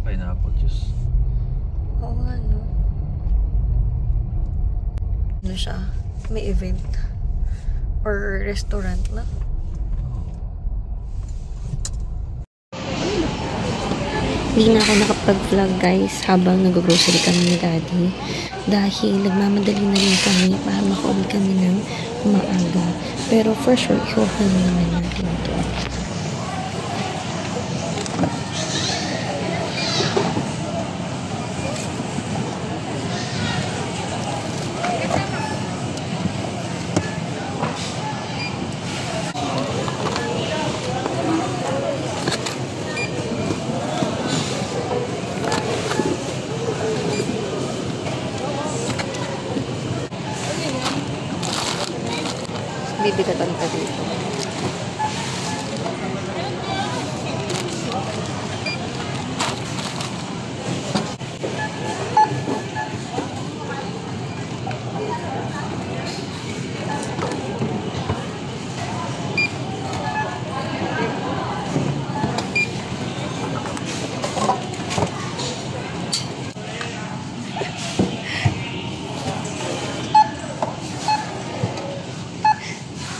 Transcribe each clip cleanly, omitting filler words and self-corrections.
pineapple juice. Oo nga, no? Ano siya? May event. Or restaurant na. Hindi na ako nakapag-vlog guys habang nag-grocery kami ni Daddy dahil nagmamadali na rin kami para makauwi kami ng maaga. Pero for sure, i-hold na naman natin ito. Bibigatan ka dito.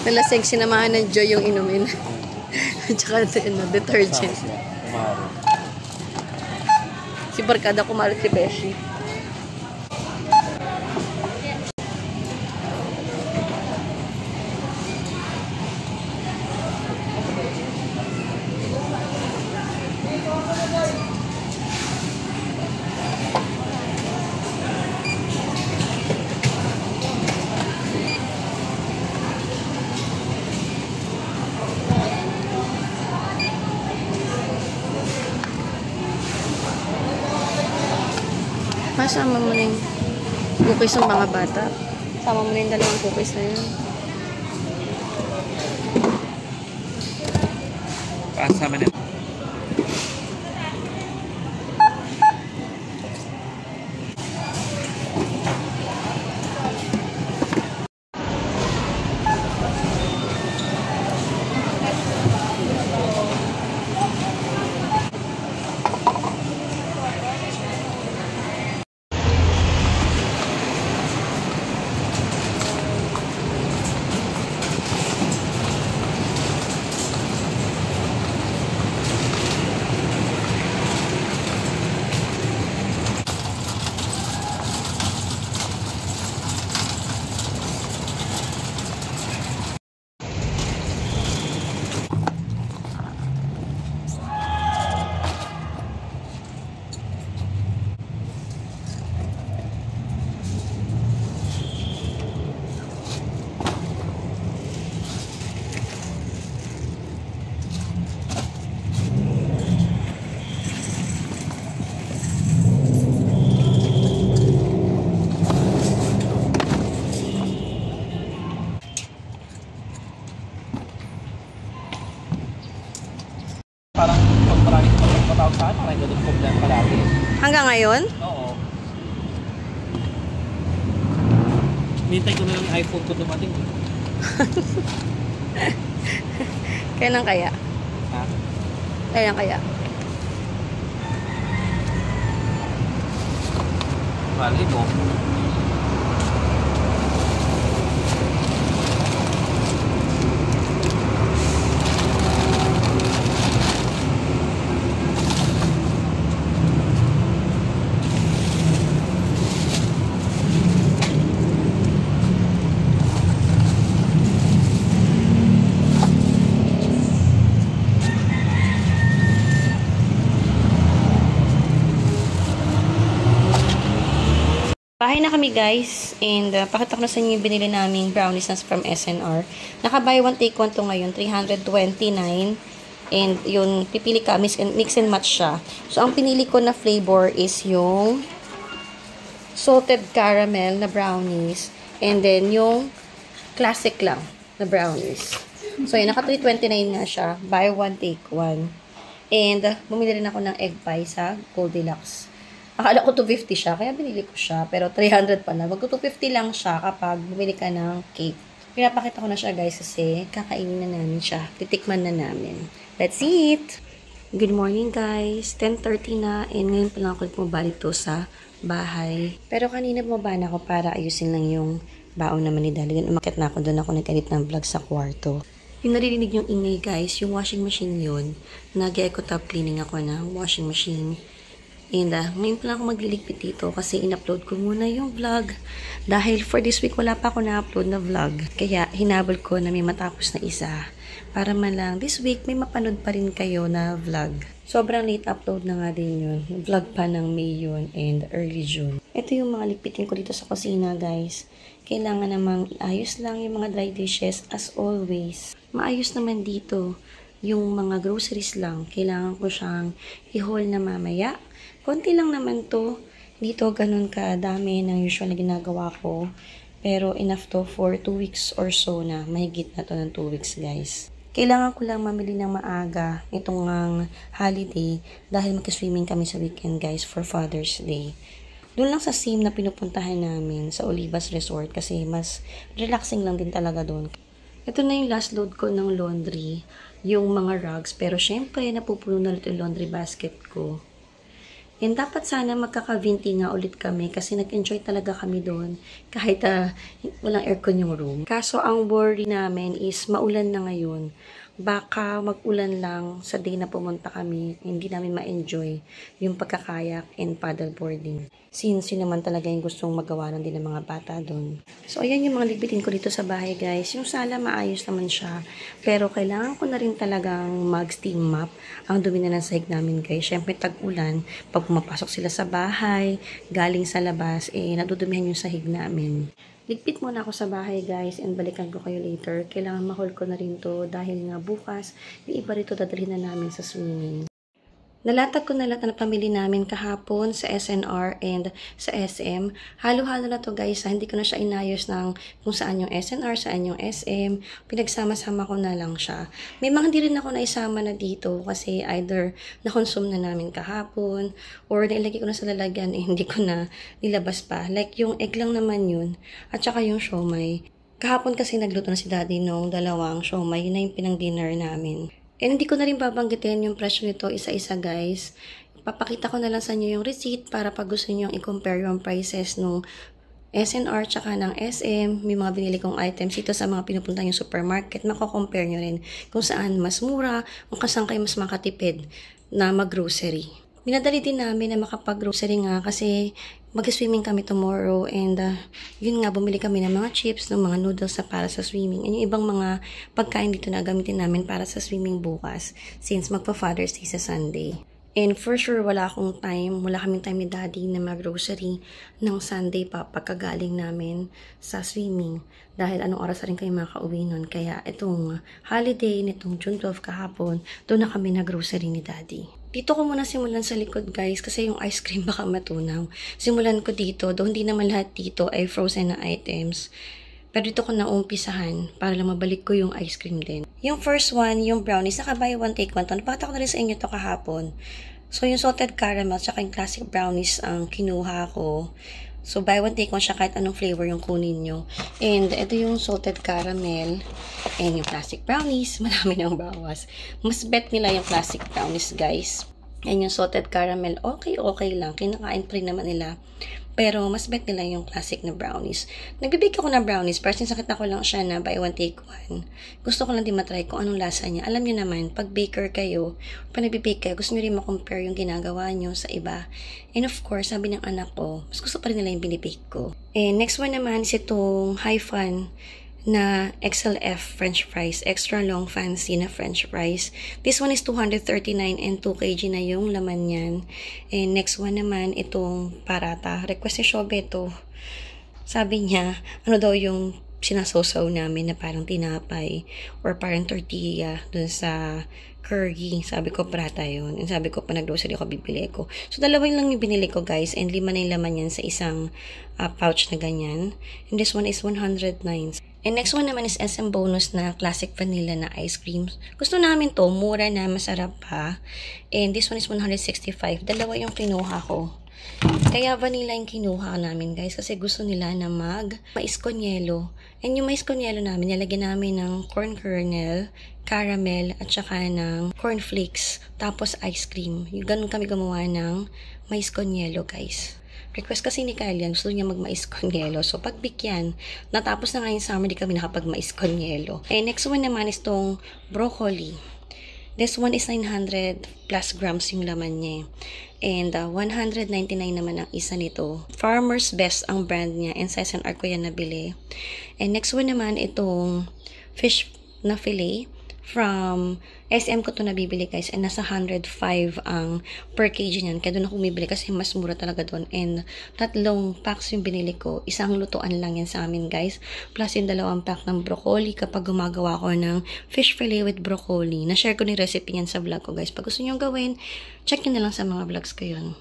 Nalaseng sinamahan ng Joy yung inumin. Tsaka detergent. Si Barkada kumalit si Beshi. Masama mo na yung cookies ng mga bata. Sama mo na yung dalawang cookies na yun. Kasama na. Parang pag maraming matawag sa akin, parang ganun problema palagi. Hanggang ngayon? Oo. Nintay ko na lang yung iPhone ko dumating. Kailan kaya? Ha? Kailan kaya? Mali mo. Bahay na kami guys, and pakita ko na sa inyo yung binili naming brownies na from SNR. Naka-buy one take one to ngayon, 329. And yung pipili ka, mix and match siya. So ang pinili ko na flavor is yung salted caramel na brownies, and then yung classic lang na brownies. So yun, naka 329 nga siya, buy one take one. And bumili rin ako ng egg pie sa Goldilocks. Akala ko 250 siya, kaya binili ko siya. Pero 300 pala. Mag-250 lang siya kapag bumili ka ng cake. Pinapakita ko na siya guys kasi kakainin na namin siya. Titikman na namin. Let's eat! Good morning guys! 10:30 na and ngayon pa lang ako bumabalik to sa bahay. Pero kanina bumaba na ako para ayusin lang yung baon naman ni Dali. Umakyat na ako doon ako nag-edit ng vlog sa kwarto. Yung naririnig yung ingay guys, yung washing machine yun. Nag-eco top cleaning ako ng washing machine. And ngayon pa lang ako magliligpit dito kasi in-upload ko muna yung vlog. Dahil for this week wala pa ako na-upload na vlog. Kaya hinabol ko na may matapos na isa. Para man lang this week may mapanood pa rin kayo na vlog. Sobrang late upload na nga din yun. Vlog pa ng May yun and early June. Ito yung mga ligpitin ko dito sa kusina guys. Kailangan namang ayos lang yung mga dry dishes as always. Maayos naman dito. Yung mga groceries lang. Kailangan ko siyang i-haul na mamaya. Konti lang naman to. Dito ganun kadami ng usual na ginagawa ko. Pero enough to for 2 weeks or so na. Mahigit na to ng 2 weeks guys. Kailangan ko lang mamili ng maaga itong holiday dahil mag-swimming kami sa weekend guys for Father's Day. Doon lang sa sim na pinupuntahan namin sa Olivas Resort kasi mas relaxing lang din talaga doon. Ito na yung last load ko ng laundry, yung mga rugs. Pero syempre napupuno na ulit yung laundry basket ko. And dapat sana magkaka-venti nga ulit kami kasi nag-enjoy talaga kami doon kahit walang aircon yung room. Kaso ang worry namin is maulan na ngayon. Baka mag-ulan lang sa day na pumunta kami, hindi namin ma-enjoy yung pagkakayak and paddleboarding. Since yun naman talaga yung gustong magawa lang din ng mga bata doon. So ayan yung mga ligpitin ko dito sa bahay guys. Yung sala maayos naman siya. Pero kailangan ko na rin talagang mag-steam mop. Ang dumi na ng sahig namin guys. Syempre tag-ulan, pag pumapasok sila sa bahay, galing sa labas, nadudumihan yung sahig namin. Ligpit muna ako sa bahay guys and balikan ko kayo later. Kailangan ma-haul ko na rin to dahil nga bukas, yung iba rito dadalhin na namin sa swimming. Nalatag ko na lahat na pamili namin kahapon sa SNR and sa SM. Halo-halo na to guys. Hindi ko na siya inayos ng kung saan yung SNR, saan yung SM. Pinagsama-sama ko na lang siya. May mga hindi rin ako naisama na dito kasi either na-consume na namin kahapon or nailagay ko na sa lalagyan hindi ko na nilabas pa. Like yung egg lang naman yun at saka yung siomay. Kahapon kasi nagluto na si Daddy nung dalawang siomay. Yun na yung pinang-dinner namin. And hindi ko na rin babanggitin yung presyo nito isa-isa guys. Papakita ko na lang sa inyo yung receipt para pag gusto nyo i-compare yung prices nung SNR tsaka ng SM. May mga binili kong items dito sa mga pinupunta yung supermarket. Mako-compare nyo rin kung saan mas mura o kung saan kayo mas makatipid na mag-grocery. Minadali din namin na makapag-grocery nga kasi mag-swimming kami tomorrow and yun nga, bumili kami ng mga chips, ng mga noodles na para sa swimming and yung ibang mga pagkain dito na gamitin namin para sa swimming bukas since magpa-Father's Day sa Sunday. And for sure, wala kaming time ni Daddy na mag-grocery ng Sunday pa pagkagaling namin sa swimming. Dahil anong oras na rin kayo makauwi nun. Kaya itong holiday, nitong June 12 kahapon, doon na kami nag-grocery ni Daddy. Dito ko muna simulan sa likod guys kasi yung ice cream baka matunaw. Simulan ko dito, doon hindi naman lahat dito ay frozen na items. Pero dito ko naumpisahan para lang mabalik ko yung ice cream din. Yung first one, yung brownies, naka-buy one take one to. Napakita ko na rin sa inyo to kahapon. So yung salted caramel tsaka yung classic brownies ang kinuha ko. So buy one take one siya kahit anong flavor yung kunin nyo. And ito yung salted caramel and yung classic brownies. Marami nang bawas. Mas bet nila yung classic brownies guys. And yung salted caramel, okay lang. Kinakain pa rin naman nila. Pero mas bet nila yung classic na brownies. Nagbibake ako ng brownies. Pero since nakita ko lang siya na buy one take one. Gusto ko lang din matry kung anong lasa niya. Alam niyo naman, pag baker kayo, pag nagbibake kayo, gusto niyo rin ma-compare yung ginagawa niyo sa iba. And of course, sabi ng anak ko, mas gusto pa rin nila yung binibake ko. And next one naman is itong High Fun na XLF French fries. Extra long fancy na French fries. This one is 239 and 2 kg na yung laman niyan. And next one naman, itong parata. Request ni Shobe ito. Sabi niya, ano daw yung sinasawsaw namin na parang tinapay or parang tortilla dun sa curry. Sabi ko, prata yun. And sabi ko, pa nag-grocery ako, bibili ko. So, dalawa lang yung binili ko, guys. And 5 na yung laman yan sa isang pouch na ganyan. And this one is 109. And next one naman is SM Bonus na classic vanilla na ice cream. Gusto namin to. Mura na, masarap pa. And this one is 165. Dalawa yung kinuha ko. Kaya vanilla yung kinuha namin, guys. Kasi gusto nila na mais con yelo. And yung mais con yelo namin, nilagyan namin ng corn kernel, caramel, at saka ng cornflakes, tapos ice cream. Yung ganun kami gumawa ng mais con yelo, guys. Request kasi ni Kyle yan, gusto niya mag-mais con yelo. So, pagbigyan, natapos na nga yung summer, di kami nakapag-mais con yelo. And next one naman is tong broccoli. This one is 900 plus grams yung laman niya. And 199 naman ang isa nito. Farmer's Best ang brand niya. And sa SNR ko yan nabili. And next one naman, itong fish na fillet. From SM ko to nabibili, guys, and nasa 105 ang per kg niyan. Kaya doon ako bumibili kasi mas mura talaga doon. And 3 packs yung binili ko. Isang lutuan lang yan sa amin, guys. Plus yung 2 pack ng broccoli kapag gumagawa ko ng fish fillet with broccoli. Na-share ko ni recipe niyan sa vlog ko, guys. Pag gusto nyo gawin, check nyo na lang sa mga vlogs ko yun.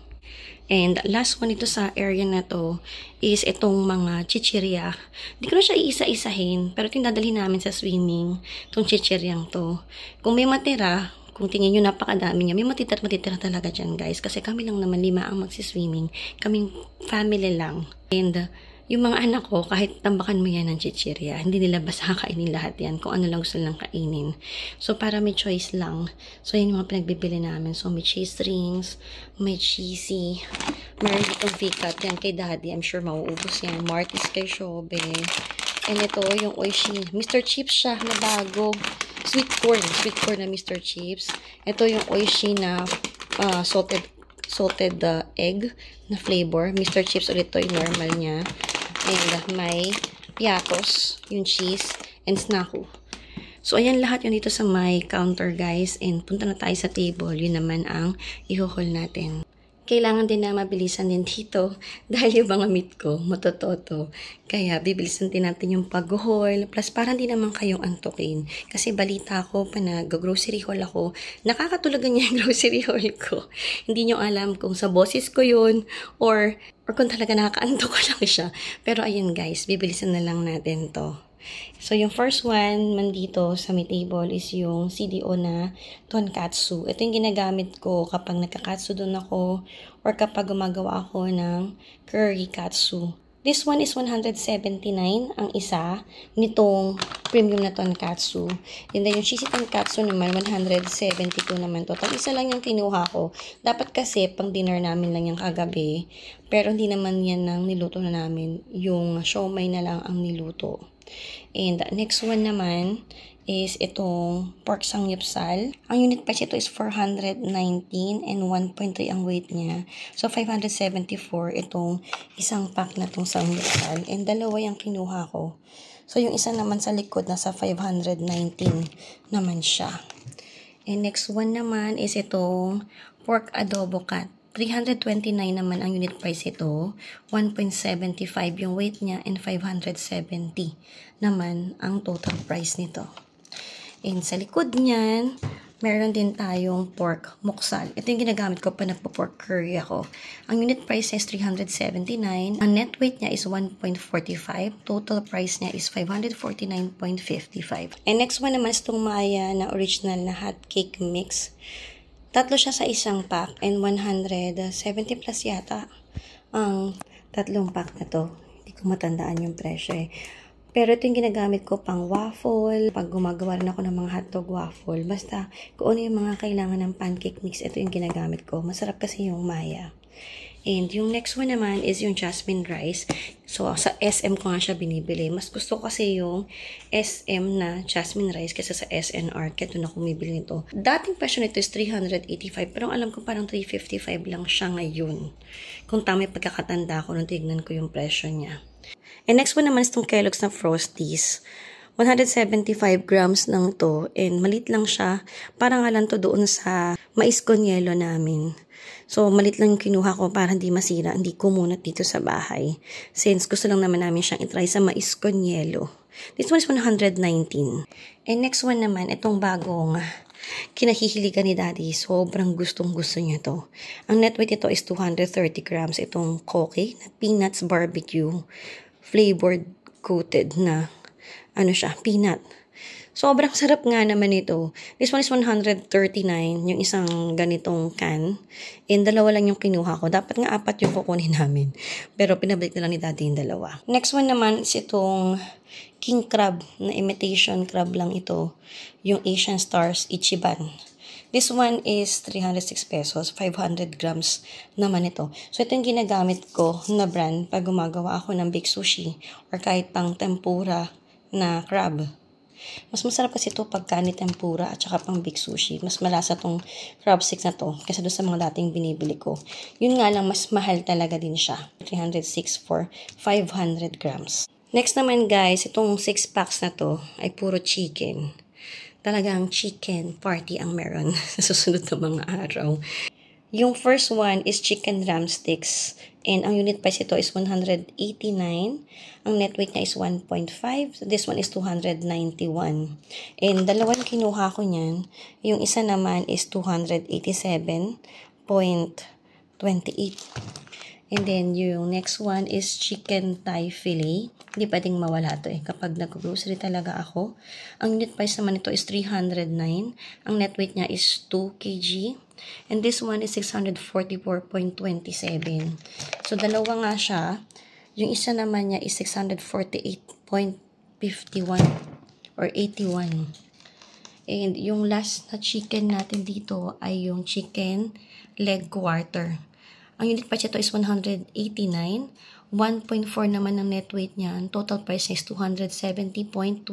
And last one ito sa area na to is itong mga chichirya. Hindi ko na siya iisa-isahin, pero ito yung dadalhin namin sa swimming, itong chichiryang to. Kung may matira, kung tingin nyo napakadami niya, may matitira talaga dyan, guys. Kasi kami lang naman 5 ang magsiswimming. Kaming family lang. And yung mga anak ko, kahit tambakan mo yan ng chichirya, hindi nila basta kainin lahat yan. Kung ano lang gusto lang kainin. So, para may choice lang. So, yun yung mga pinagbibili namin. So, may cheese rings, may cheesy, meron ditong V-cut yan kay daddy. I'm sure mauubos yan. Martis kay Shobe. And ito, yung Oishi. Mr. Chips siya na bago. Sweet corn na Mr. Chips. Ito yung Oishi na salted egg na flavor. Mr. Chips ulit to, yung normal niya. And may Yatos, yung cheese, and Snaku. So, ayan lahat yun dito sa my counter, guys. And punta na tayo sa table. Yun naman ang ihuhol natin. Kailangan din na mabilisan din dito dahil yung mga meat ko, matototo. Kaya, bibilisan din natin yung pag-haul. Plus, parang di naman kayong antukin. Kasi balita ko, pa nag-grocery haul ako, nakakatulagan niya yung grocery haul ko. Hindi nyo alam kung sa boses ko yun or kung talaga nakakaantok ko lang siya. Pero, ayun guys, bibilisan na lang natin to. So, yung first one man dito sa may table is yung CDO na tonkatsu. Ito yung ginagamit ko kapag nagkakatsu doon ako or kapag gumagawa ako ng curry katsu. This one is 179 ang isa nitong premium na tonkatsu. And then yung cheesy tonkatsu naman, 172 naman to. Tapos isa lang yung kinuha ko. Dapat kasi pang dinner namin lang yung kagabi. Pero hindi naman yan ang niluto na namin. Yung siomai na lang ang niluto. And next one naman is itong pork sangyupsal. Ang unit price ito is 419 and 1.3 ang weight niya. So, 574 itong isang pack na itong sangyupsal. And dalawa yung kinuha ko. So, yung isa naman sa likod, nasa 519 naman siya. And next one naman is itong pork adobo cat. 329 naman ang unit price ito, 1.75 yung weight niya, and 570 naman ang total price nito. And sa likod niyan, meron din tayong pork muksal. Ito yung ginagamit ko pa nagpo-pork curry ako. Ang unit price is 379. Ang net weight niya is 1.45. Total price niya is 549.55. And next one naman is itong Maya na original na hot cake mix. 3 siya sa isang pack and 170 plus yata ang 3 pack na to. Hindi ko matandaan yung presyo eh. Pero ito yung ginagamit ko pang waffle. Pag gumagawa rin ako ng mga hotdog waffle. Basta kung ano yung mga kailangan ng pancake mix, ito yung ginagamit ko. Masarap kasi yung Maya. And yung next one naman is yung jasmine rice. So, sa SM ko nga siya binibili. Mas gusto ko kasi yung SM na jasmine rice kaysa sa SNR. Kaya doon ako bumibili nito. Dating presyo nito is 385. Pero alam ko parang 355 lang siya ngayon. Kung tama yung pagkakatanda ko nung tignan ko yung presyo niya. And next one naman is itong Kellogg's na Frosties. 175 grams lang to. And malit lang siya. Parang nga lang to doon sa mais con yelo namin. So, malit lang yung kinuha ko para hindi masira. Hindi ko muna dito sa bahay. Since gusto lang naman namin siyang itry sa mais con yelo. This one is 119. And next one naman, itong bagong kinahihiligan ni Daddy. Sobrang gustong-gusto niya to. Ang net weight ito is 230 grams. Itong Koki na peanuts barbecue flavored coated na ano siya, peanut. Sobrang sarap nga naman ito. This one is 139, yung isang ganitong can. And dalawa lang yung kinuha ko. Dapat nga 4 yung kukunin namin. Pero pinabalik na lang ni daddy yung dalawa. Next one naman is itong king crab na imitation crab lang ito. Yung Asian Stars Ichiban. This one is 306 pesos, 500 grams naman ito. So, ito yung ginagamit ko na brand pag gumagawa ako ng big sushi or kahit pang tempura na crab. Mas masarap kasi ito pagka ni tempura at saka pang big sushi. Mas malasa tong crab sticks na to kaysa doon sa mga dating binibili ko. Yun nga lang, mas mahal talaga din siya. 306 for 500 grams. Next naman guys, itong 6 packs na to ay puro chicken. Talagang chicken party ang meron sa susunod na mga araw. Yung first one is chicken drumsticks. And ang unit price ito is 189. Ang net weight niya is 1.5. So this one is 291. And dalawang kinuha ko niyan. Yung isa naman is 287.28. And then, yung next one is chicken thigh fillet. Hindi pwedeng mawala to kapag nag-grocery talaga ako. Ang unit price naman ito is 309. Ang net weight niya is 2 kg. And this one is 644.27. So, dalawa nga siya. Yung isa naman niya is 648.51 or 81. And yung last na chicken natin dito ay yung chicken leg quarter. Ang unit price ito is 189. 1.4 naman ang net weight niya. Ang total price is 270.27.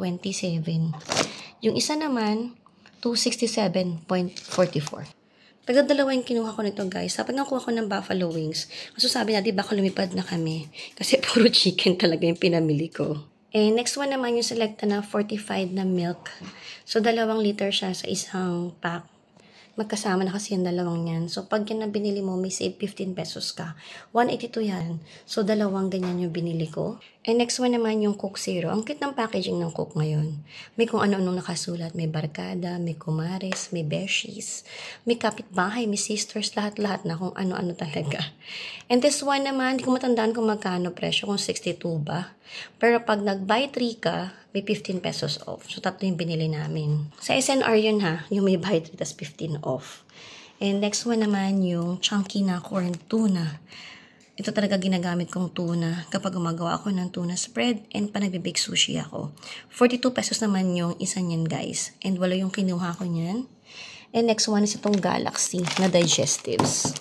Yung isa naman, 267.44. Tagdadalawa yung kinuha ko nito guys. Dapat nga kuha ko ng buffalo wings. Kasi sabi na, di ba lumipad na kami. Kasi puro chicken talaga yung pinamili ko. And next one naman yung selecta na fortified na milk. So 2 liter siya sa isang pack. Magkasama na kasi yung dalawang yan. So, pag yan na binili mo, may save 15 pesos ka. 182 yan. So, 2 ganyan yung binili ko. And next one naman yung Coke Zero. Ang cute ng packaging ng Coke ngayon. May kung ano-anong nakasulat. May barkada, may kumares, may beshies, may kapitbahay, may sisters, lahat-lahat na kung ano-ano talaga. And this one naman, hindi ko matandaan kung magkano presyo, kung 62 ba. Pero pag nag-buy 3 ka, may 15 pesos off. So, 3 yung binili namin. Sa SNR yun ha, yung may buy 3 tas 15 off. And next one naman yung chunky na corn tuna. Ito talaga ginagamit kong tuna kapag gumagawa ako ng tuna spread and pa nagbe-bake sushi ako. 42 pesos naman yung isa niyan guys. And wala yung kinuha ko niyan. And next one is itong Galaxy na digestives.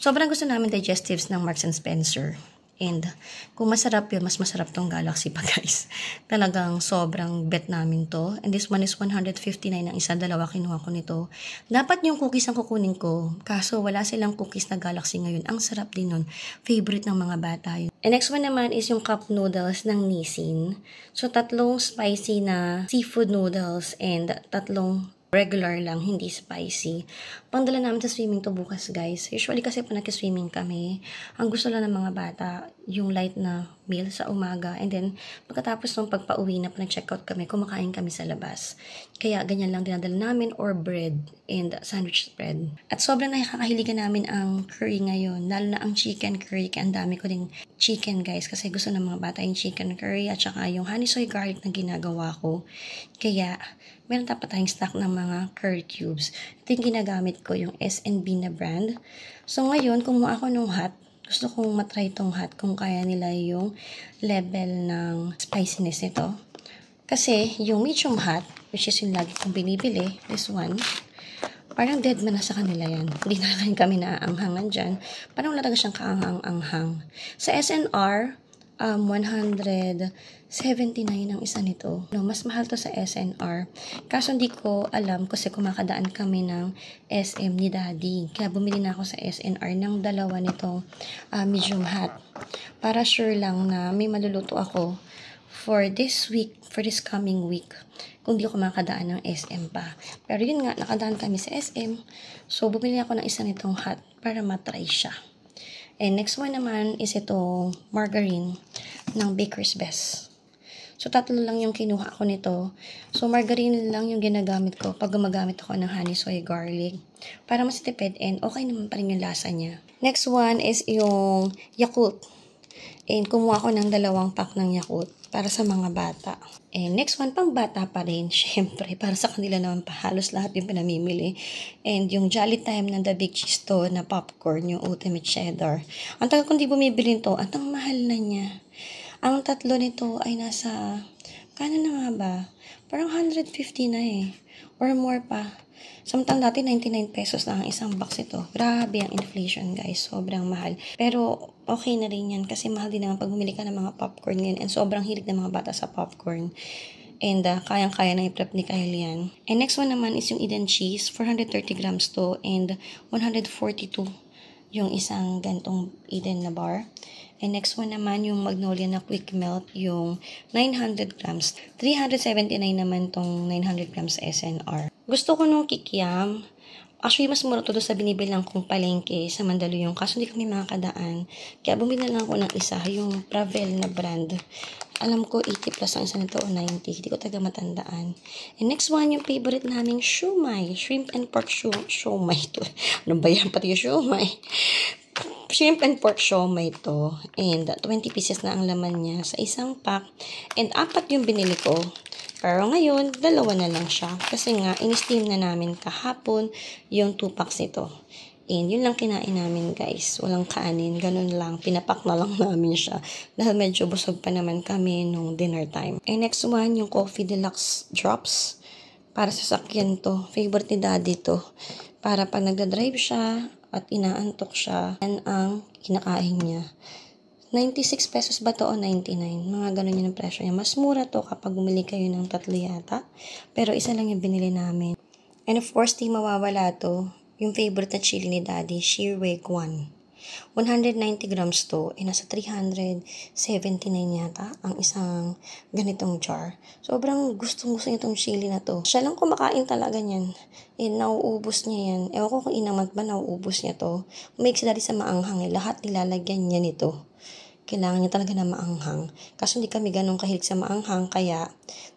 Sobrang gusto namin digestives ng Marks & Spencer. And kung masarap yun, mas masarap tong Galaxy pa guys. Talagang sobrang bet namin to. And this one is 159 ang isa, 2 kinuha ko nito. Dapat yung cookies ang kukunin ko. Kaso wala silang cookies na Galaxy ngayon. Ang sarap din nun. Favorite ng mga bata yun. And next one naman is yung cup noodles ng Nissin. So 3 spicy na seafood noodles and 3 regular lang, hindi spicy. Pangdala namin sa swimming to bukas, guys. Usually kasi pa nag-swimming kami, ang gusto lang ng mga bata, yung light na meal sa umaga. And then, pagkatapos nung pagpa-uwi na pa nag-checkout kami, kumakain kami sa labas. Kaya, ganyan lang dinadala namin or bread and sandwich spread. At sobrang nakakahiligan namin ang curry ngayon. Lalo na ang chicken curry. Kaya ang dami ko ding chicken, guys. Kasi gusto ng mga bata yung chicken curry at saka yung honey soy garlic na ginagawa ko. Kaya, meron dapat tayong stock ng mga curry cubes. Ito yung ginagamit ko, yung S&B na brand. So, ngayon, kumuha ako ng hot. Gusto kong matry itong hot kung kaya nila yung level ng spiciness nito. Kasi, yung medium hot, which is yung lagi kong binibili, this one, parang dead man na sa kanila yan. Hindi na rin kami naaanghangan dyan. Parang wala talaga siyang kaanghang-anghang. Sa SNR, 179 ang isa nito. No, mas mahal to sa SNR. Kaso hindi ko alam kasi kumakadaan kami ng SM ni Daddy. Kaya bumili na ako sa SNR ng 2 nitong medium hot. Para sure lang na may maluluto ako for this week, for this coming week. Kung di ako makadaan ng SM pa. Pero yun nga, nakadaan kami sa SM. So, bumili ako ng isa nitong hot para matry siya. And next one naman is ito margarine ng Baker's Best. So, 3 lang yung kinuha ko nito. So, margarine lang yung ginagamit ko pag gumagamit ako ng honey soy garlic. Para mas tipid and okay naman pa rin yung lasa niya. Next one is yung Yakult. And kumuha ko ng 2 pack ng Yakult para sa mga bata. And next one, pang bata pa rin. Syempre, para sa kanila naman pa. Halos lahat yung pinamimili. And yung Jolly Time ng The Big Cheese to na popcorn, yung Ultimate Cheddar. Ang tagal kong di bumibili nito, at ang mahal na niya. Ang tatlo nito ay nasa, kano na nga ba? Parang 150 na eh. Or more pa. Samtang dati 99 pesos lang ang isang box ito. Grabe ang inflation guys. Sobrang mahal. Pero okay na rin yan kasi mahal din naman pag bumili ka ng mga popcorn ngayon. And sobrang hilig ng mga bata sa popcorn. And kayang-kaya na i-prep ni Kyle yan. And next one naman is yung Eden Cheese. 430 grams to and 142 yung isang gantong Eden na bar. And next one naman yung Magnolia na Quick Melt, yung 900 grams. 379 naman tong 900 grams SNR. Gusto ko nung kikiam. Actually, mas mura to doon sa binibilang kong palengke sa Mandaluyong. Kaso hindi kami makakadaan. Kaya bumili na lang ako ng isa, yung Pravel na brand. Alam ko, 80 plus ang isa nito o 90. Hindi ko taga matandaan. And next one, yung favorite naming shumai. Shrimp and pork shumai to. Ano ba yan? Pati yung shumai. Shrimp and pork shumai to. And 20 pieces na ang laman niya sa isang pack. And 4 yung binili ko. Pero ngayon, 2 na lang siya. Kasi nga, in-steam na namin kahapon yung 2 packs ito. And yun lang kinain namin guys. Walang kanin. Ganun lang. Pinapak na lang namin siya. Dahil medyo busog pa naman kami nung dinner time. And next one, yung Coffee Deluxe Drops. Para sa sakyan to. Favorite ni daddy to. Para pag nagdadrive siya at inaantok siya, yan ang kinakain niya. 96 pesos ba to o 99? Mga ganun yun ang presyo niya. Mas mura to kapag bumili kayo ng 3 yata. Pero isa lang yung binili namin. And of course, di mawawala to. Yung favorite na chili ni daddy, Sheerweg 1. 190 grams to. E nasa 379 yata ang isang ganitong jar. Sobrang gustong-gusto niya itong chili na to. Siya lang kumakain talaga niyan. E nauubos niya yan. Ewan ko kung inamat ba nauubos niya to. Make sila sa maanghang eh. Lahat nilalagyan niya nito. Kailangan niya talaga na maanghang. Kaso hindi kami ganun kahilig sa maanghang, kaya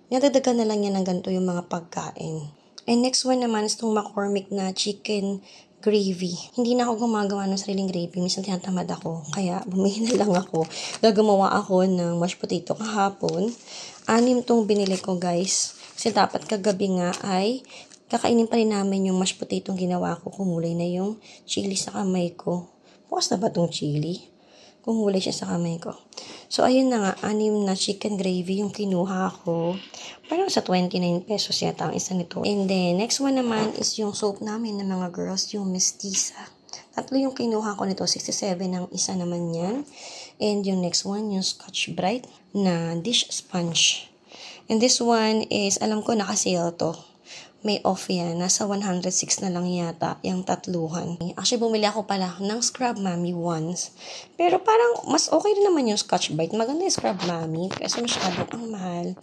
nadagdagan na lang niya ng ganito yung mga pagkain. And next one naman is itong McCormick na chicken gravy. Hindi na ako gumagawa ng sariling gravy. Minsan tinatamad ako. Kaya bumili na lang ako. Gumawa ako ng mashed potato kahapon. 6 tong binili ko guys. Kasi dapat kagabi nga ay kakainin pa rin namin yung mashed potato ginawa ko. Kumulay na yung chili sa kamay ko. Bukas na ba tong chili? Kumulay siya sa kamay ko. So, ayun na nga, 6 na chicken gravy yung kinuha ko. Parang sa 29 pesos yata ang isa nito. And then, next one naman is yung soap namin ng mga girls, yung Mestiza. 3 yung kinuha ko nito, 67 ang isa naman yan. And yung next one, yung Scotch Brite na dish sponge. And this one is, alam ko naka-sale to. May off yan. Nasa 106 na lang yata yung 3. Actually, bumili ako pala ng Scrub Mommy once. Pero parang mas okay rin naman yung Scotch Brite. Maganda yung Scrub Mommy. Kasi masyadong ang mahal.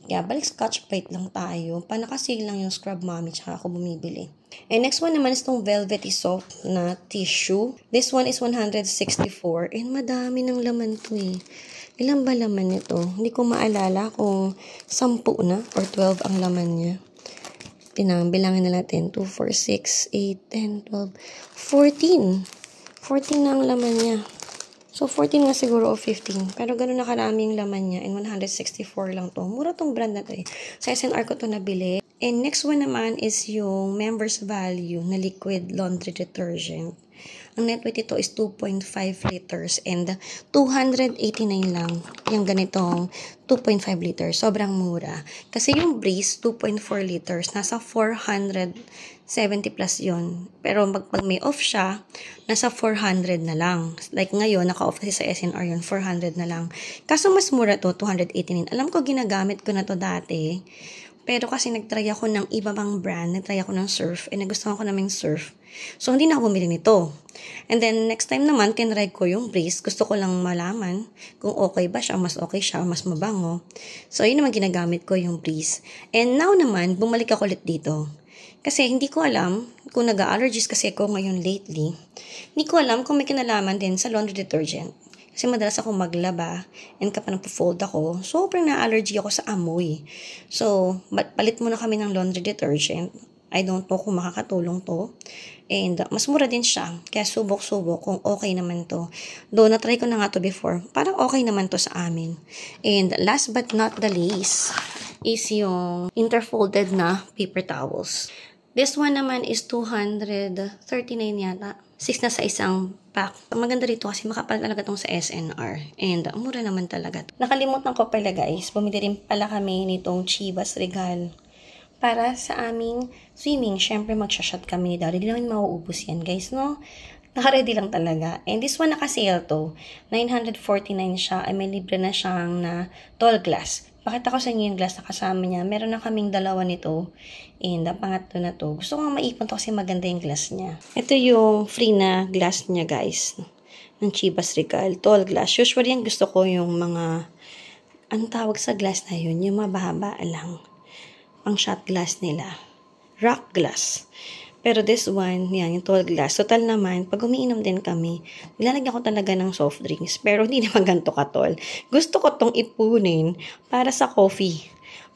Kaya balik Scotch Brite lang tayo. Panakasil lang yung Scrub Mommy tsaka ako bumibili. And next one naman is itong Velvety Soft na tissue. This one is 164. And madami ng laman to eh. Ilan ba laman nito? Hindi ko maalala kung 10 na or 12 ang laman niya. Bilangin na natin. 2, 4, 6, 8, 10, 12, 14. 14 na ang laman niya. So, 14 nga siguro o 15. Pero ganun na karaming laman niya. And 164 lang to. Mura tong brand na to eh. Sa SNR ko to nabili. And next one naman is yung Members Value na liquid laundry detergent. Ang net weight ito is 2.5 liters and 289 lang yung ganitong 2.5 liters. Sobrang mura. Kasi yung Breeze, 2.4 liters, nasa 470 plus yon. Pero pag may off siya, nasa 400 na lang. Like ngayon, naka-off kasi sa SNR yun, 400 na lang. Kaso mas mura to, 289. Alam ko, ginagamit ko na to dati. Pero kasi nagtry ako ng iba pang brand, nagtry ako ng Surf, and nagustuhan ko namang Surf. So, hindi na ako bumili nito. And then, next time naman, tinry ko yung Breeze. Gusto ko lang malaman kung okay ba siya, mas okay siya, mas mabango. So, yun naman ginagamit ko yung Breeze. And now naman, bumalik ako ulit dito. Kasi hindi ko alam kung nag-allergies kasi ako ngayon lately. Hindi ko alam kung may kinalaman din sa laundry detergent. Kasi madalas ako maglaba and kapag nagpo-fold ako, sobrang na-allergy ako sa amoy. So, palit muna kami ng laundry detergent. I don't know kung makakatulong to. And mas mura din siya. Kaya subok-subok kung okay naman to. Though na-try ko na nga to before. Parang okay naman to sa amin. And last but not the least is yung interfolded na paper towels. This one naman is 239 yata. 6 na sa isang pack. Maganda rito kasi makapal talaga tong sa SNR. And mura naman talaga. Nakalimutan ko pala guys. Bumili rin pala kami nitong Chivas Regal. Para sa aming swimming. Syempre magsha-shot kami ni Daddy. Hindi naman mauubos yan guys, no? Naka-ready lang talaga. And this one naka-sale to. 949 siya. Ay may libre na siyang na tall glass. Pakita ko sa inyo yung glass na kasama niya. Meron na kaming dalawa nito. And pangatlo na to. Gusto ko nga maipon to kasi maganda yung glass niya. Ito yung free na glass niya guys. Ng Chivas Regal. Tall glass. Usually yung gusto ko yung mga ang tawag sa glass na yun. Yung mababa lang. Pang shot glass nila. Rock glass. Pero this one, yan, yung tall glass. Total naman, pag umiinom din kami, nilalagyan ko talaga ng soft drinks. Pero hindi naman ganito katol. Gusto ko tong ipunin para sa coffee.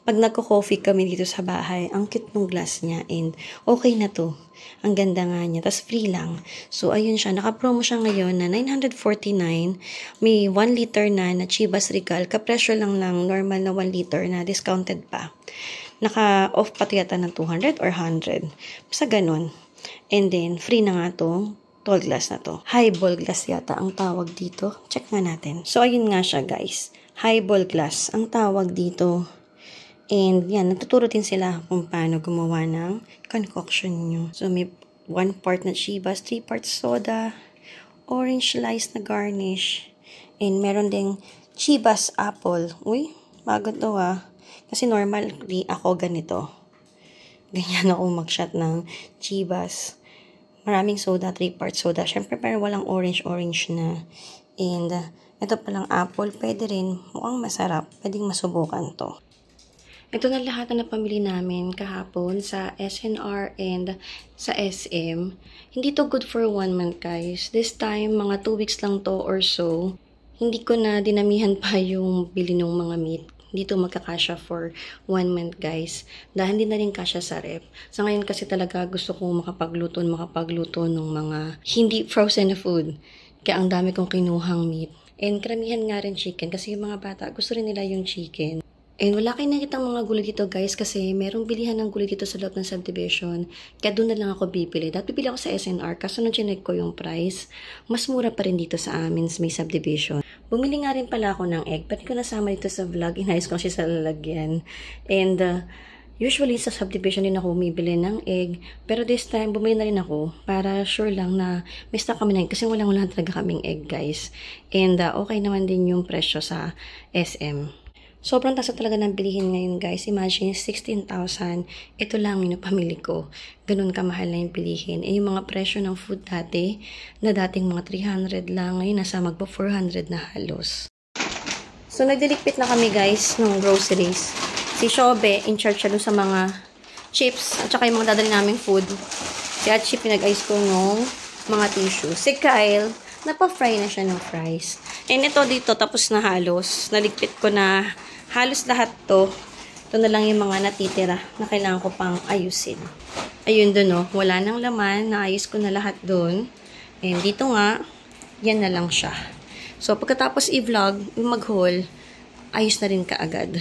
Pag nagko-coffee kami dito sa bahay, ang cute ng glass niya. And okay na to. Ang ganda nga niya. Tapos free lang. So, ayun siya. Naka-promo siya ngayon na 949. May 1 liter na Chivas Regal. Ka-presyo lang normal na 1 liter na discounted pa. Naka-off pati yata ng 200 or 100. Basta ganun. And then, free na nga to. Tall glass na to. Highball glass yata ang tawag dito. Check nga natin. So, ayun nga siya guys. Highball glass ang tawag dito. And yan, nagtuturo din sila kung paano gumawa ng concoction nyo. So, may 1 part na Chivas, 3 parts soda, orange slice na garnish, and meron ding Chivas apple. Uy, bago to ah. Kasi normally ako ganito. Ganyan ako mag-shot ng Chivas. Maraming soda, 3 parts soda. Syempre, pero walang orange na. And ito palang apple, pwede rin. Mukhang masarap. Pwedeng masubukan to. Ito na lahat na napamili namin kahapon sa SNR and sa SM. Hindi to good for 1 month guys. This time, mga 2 weeks lang to or so. Hindi ko na dinamihan pa yung bili ng mga meat. Hindi to magkakasya for 1 month guys. Dahil hindi na rin kasya sa rep. Sa ngayon kasi talaga gusto kong makapagluto ng mga hindi frozen na food. Kaya ang dami kong kinuhang meat. And karamihan nga rin chicken kasi yung mga bata gusto rin nila yung chicken. And wala kayo nakitang mga gulay dito guys kasi merong bilihan ng gulay dito sa loob ng subdivision. Kaya doon na lang ako bibili. Dahil bibili ako sa SNR kasi nung chinek ko yung price, mas mura pa rin dito sa amin sa may subdivision. Bumili nga rin pala ako ng egg. Pati ko nasama dito sa vlog. Inayos ko siya sa lalagyan. And usually sa subdivision din ako bumibili ng egg. Pero this time bumili na rin ako para sure lang na may stock kami na egg. Kasi walang talaga kaming egg guys. And okay naman din yung presyo sa SM. Sobrang taas talaga ng bilihin ngayon guys. Imagine, 16,000. Ito lang yung pamili ko. Ganun kamahal na yung bilihin. Eh yung mga presyo ng food dati, na dating mga 300 lang, ngayon nasa magpa 400 na halos. So nagdilikpit na kami guys ng groceries. Si Shobe, in charge siya dun sa mga chips at saka yung mga dadali naming food. Si Achi, pinag-ice ko nung mga tissue. Si Kyle, napa-fry na siya ng fries. And ito dito, tapos na halos. Naligpit ko na halos lahat to. Ito na lang yung mga natitira na kailangan ko pang ayusin. Ayun dun oh, wala nang laman. Naayos ko na lahat dun. And dito nga, yan na lang siya. So pagkatapos i-vlog, yung mag-haul, ayos na rin kaagad.